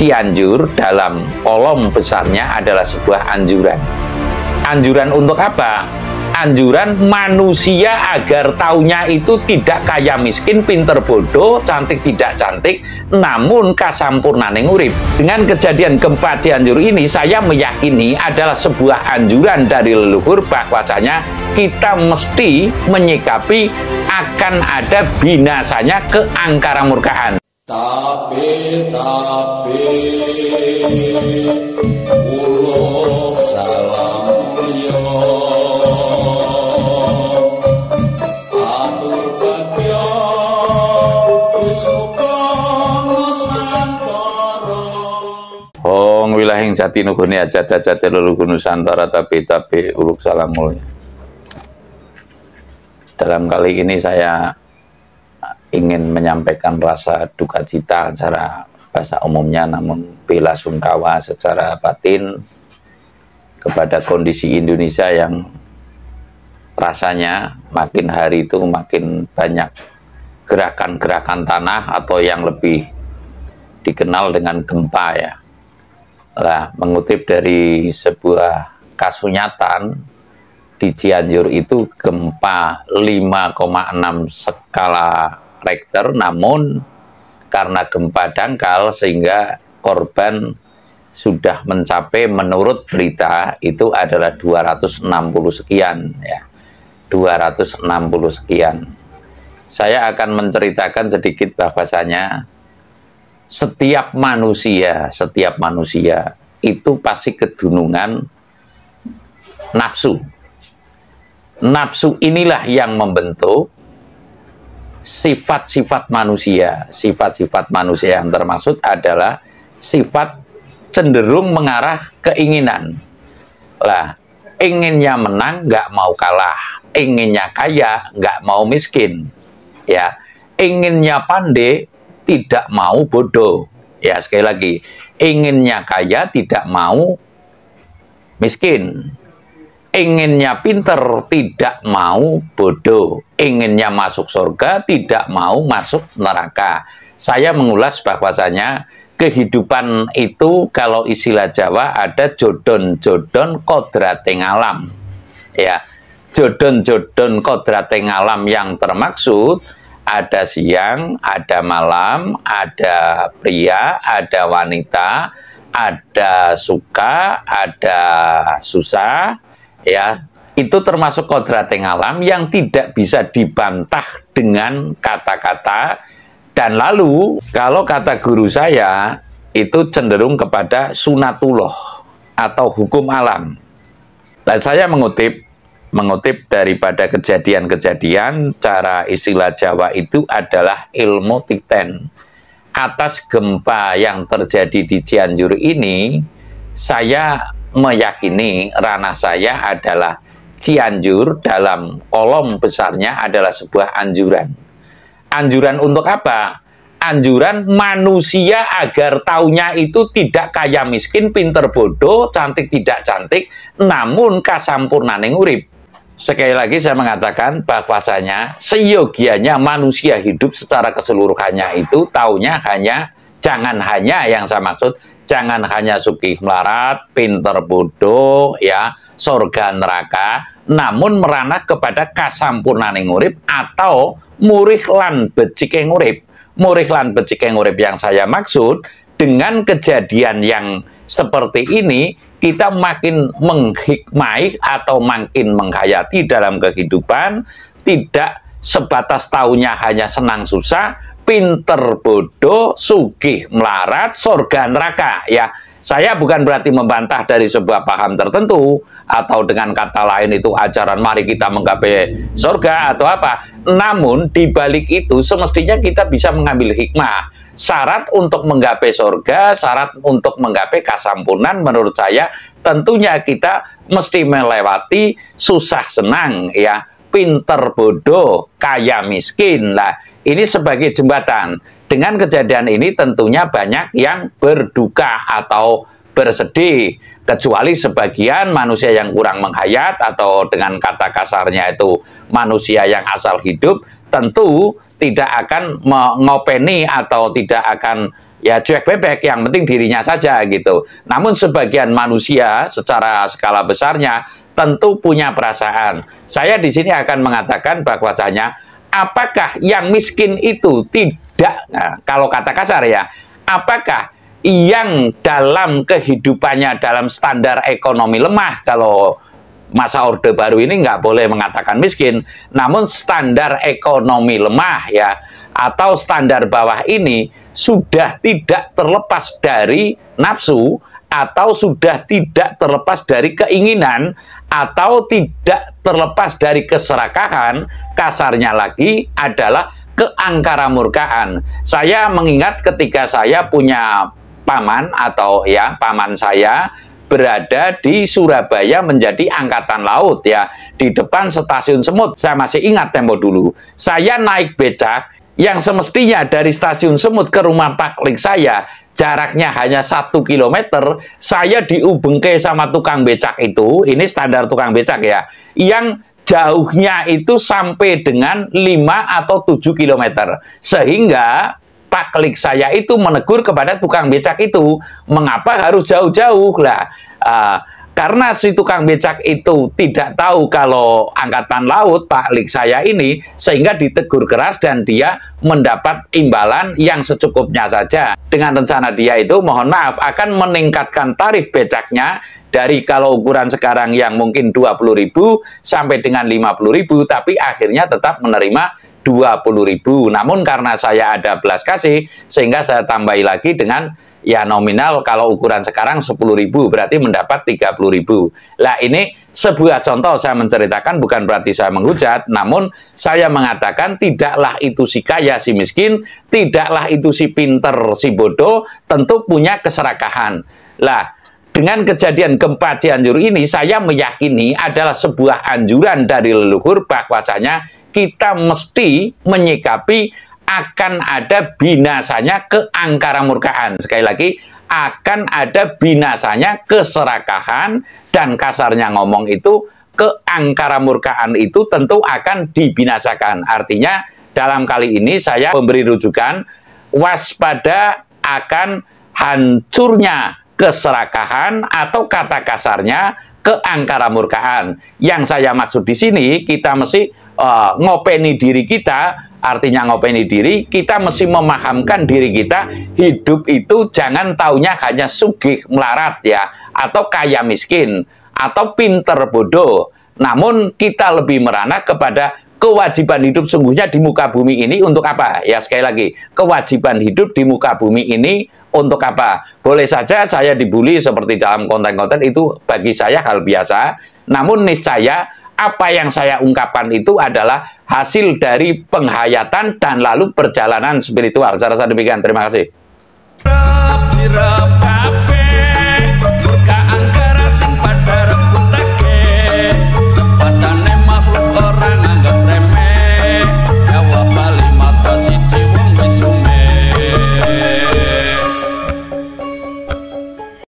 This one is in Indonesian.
Cianjur dalam kolom besarnya adalah sebuah anjuran. Anjuran untuk apa? Anjuran manusia agar taunya itu tidak kaya miskin, pinter bodoh, cantik tidak cantik, namun kasampurnaning urip. Dengan kejadian gempa Cianjur ini, saya meyakini adalah sebuah anjuran dari leluhur bahwasanya kita mesti menyikapi akan ada binasanya keangkaramurkaan. Tapi uluk salam yo atur bagyo isuka nusantara. Hong wilahing jati nuguni ajat-ajat leluhur Nusantara tapi uluk salam mulya. Dalam kali ini saya ingin menyampaikan rasa duka cita secara bahasa umumnya, namun bela sungkawa secara batin kepada kondisi Indonesia yang rasanya makin hari itu makin banyak gerakan-gerakan tanah atau yang lebih dikenal dengan gempa ya. Lah, mengutip dari sebuah kasunyatan di Cianjur itu gempa 5,6 skala Richter, namun karena gempa dangkal sehingga korban sudah mencapai menurut berita itu adalah 260 sekian ya. 260 sekian. Saya akan menceritakan sedikit bahwasanya setiap manusia itu pasti kedunungan nafsu. Nafsu inilah yang membentuk sifat-sifat manusia. Sifat-sifat manusia yang termaksud adalah sifat cenderung mengarah keinginan. Lah, inginnya menang, nggak mau kalah. Inginnya kaya, nggak mau miskin. Ya, inginnya pandai, tidak mau bodoh. Ya, sekali lagi, inginnya kaya, tidak mau miskin. Inginnya pinter, tidak mau bodoh. Inginnya masuk surga, tidak mau masuk neraka. Saya mengulas bahwasanya kehidupan itu kalau istilah Jawa ada jodon-jodon kodrating alam. Ya, jodon-jodon kodrating alam yang termaksud ada siang, ada malam, ada pria, ada wanita, ada suka, ada susah. Ya, itu termasuk kodrating alam yang tidak bisa dibantah dengan kata-kata. Dan lalu kalau kata guru saya itu cenderung kepada sunatullah atau hukum alam. Dan saya mengutip daripada kejadian-kejadian, cara istilah Jawa itu adalah ilmu titen. Atas gempa yang terjadi di Cianjur ini, saya meyakini ranah saya adalah Cianjur dalam kolom besarnya adalah sebuah anjuran. Anjuran untuk apa? Anjuran manusia agar taunya itu tidak kaya miskin, pinter bodoh, cantik tidak cantik, namun kasampurnaning urip. Sekali lagi saya mengatakan bahwasanya seyogianya manusia hidup secara keseluruhannya itu taunya hanya, jangan hanya yang saya maksud, jangan hanya sugih melarat, pinter bodoh, ya, surga neraka, namun meranah kepada kasampurnaning urip atau murih lan becikeng urip. Murih lan becikeng urip yang saya maksud, dengan kejadian yang seperti ini, kita makin menghikmai atau makin menghayati dalam kehidupan, tidak sebatas taunya hanya senang susah, pinter bodoh, sugih melarat, surga neraka. Ya, saya bukan berarti membantah dari sebuah paham tertentu atau dengan kata lain itu ajaran mari kita menggapai surga atau apa. Namun di balik itu semestinya kita bisa mengambil hikmah. Syarat untuk menggapai surga, syarat untuk menggapai kasampurnan menurut saya tentunya kita mesti melewati susah senang ya, pinter bodoh, kaya miskin. Lah, ini sebagai jembatan. Dengan kejadian ini tentunya banyak yang berduka atau bersedih, kecuali sebagian manusia yang kurang menghayat atau dengan kata kasarnya itu manusia yang asal hidup, tentu tidak akan mengopeni atau tidak akan ya cuek bebek, yang penting dirinya saja gitu. Namun sebagian manusia secara skala besarnya tentu punya perasaan. Saya di sini akan mengatakan bahwasanya apakah yang miskin itu tidak, nah, kalau kata kasar ya, apakah yang dalam kehidupannya dalam standar ekonomi lemah, kalau masa Orde Baru ini nggak boleh mengatakan miskin, namun standar ekonomi lemah ya, atau standar bawah ini sudah tidak terlepas dari nafsu, atau sudah tidak terlepas dari keinginan, atau tidak terlepas dari keserakahan, kasarnya lagi adalah keangkaramurkaan. Saya mengingat ketika saya punya paman, atau ya paman saya berada di Surabaya menjadi angkatan laut ya, di depan stasiun Semut. Saya masih ingat tempo dulu, saya naik becak yang semestinya dari stasiun Semut ke rumah Paklik saya jaraknya hanya 1 kilometer, saya diubengke sama tukang becak itu, ini standar tukang becak ya, yang jauhnya itu sampai dengan 5 atau 7 kilometer, sehingga Paklik saya itu menegur kepada tukang becak itu, mengapa harus jauh-jauh lah? Karena si tukang becak itu tidak tahu kalau angkatan laut Paklik saya ini, sehingga ditegur keras dan dia mendapat imbalan yang secukupnya saja. Dengan rencana dia itu, mohon maaf, akan meningkatkan tarif becaknya dari kalau ukuran sekarang yang mungkin 20.000 sampai dengan 50.000, tapi akhirnya tetap menerima 20.000. Namun karena saya ada belas kasih, sehingga saya tambahi lagi dengan ya nominal kalau ukuran sekarang 10.000, berarti mendapat 30.000. Lah ini sebuah contoh saya menceritakan, bukan berarti saya menghujat, namun saya mengatakan tidaklah itu si kaya si miskin, tidaklah itu si pinter si bodoh, tentu punya keserakahan. Lah dengan kejadian gempa Cianjur ini, saya meyakini adalah sebuah anjuran dari leluhur bahwasanya kita mesti menyikapi akan ada binasanya keangkaramurkaan. Sekali lagi, akan ada binasanya keserakahan, dan kasarnya ngomong itu, keangkaramurkaan itu tentu akan dibinasakan. Artinya, dalam kali ini saya memberi rujukan, waspada akan hancurnya keserakahan, atau kata kasarnya keangkaramurkaan. Yang saya maksud di sini, kita mesti ngopeni diri kita. Artinya ngopeni diri, kita mesti memahamkan diri kita, hidup itu jangan taunya hanya sugih melarat ya, atau kaya miskin, atau pinter bodoh. Namun kita lebih merana kepada kewajiban hidup sungguhnya di muka bumi ini untuk apa? Ya sekali lagi, kewajiban hidup di muka bumi ini untuk apa? Boleh saja saya dibully seperti dalam konten-konten itu, bagi saya hal biasa. Namun niscaya apa yang saya ungkapkan itu adalah hasil dari penghayatan dan lalu perjalanan spiritual. Saya rasa demikian. Terima kasih.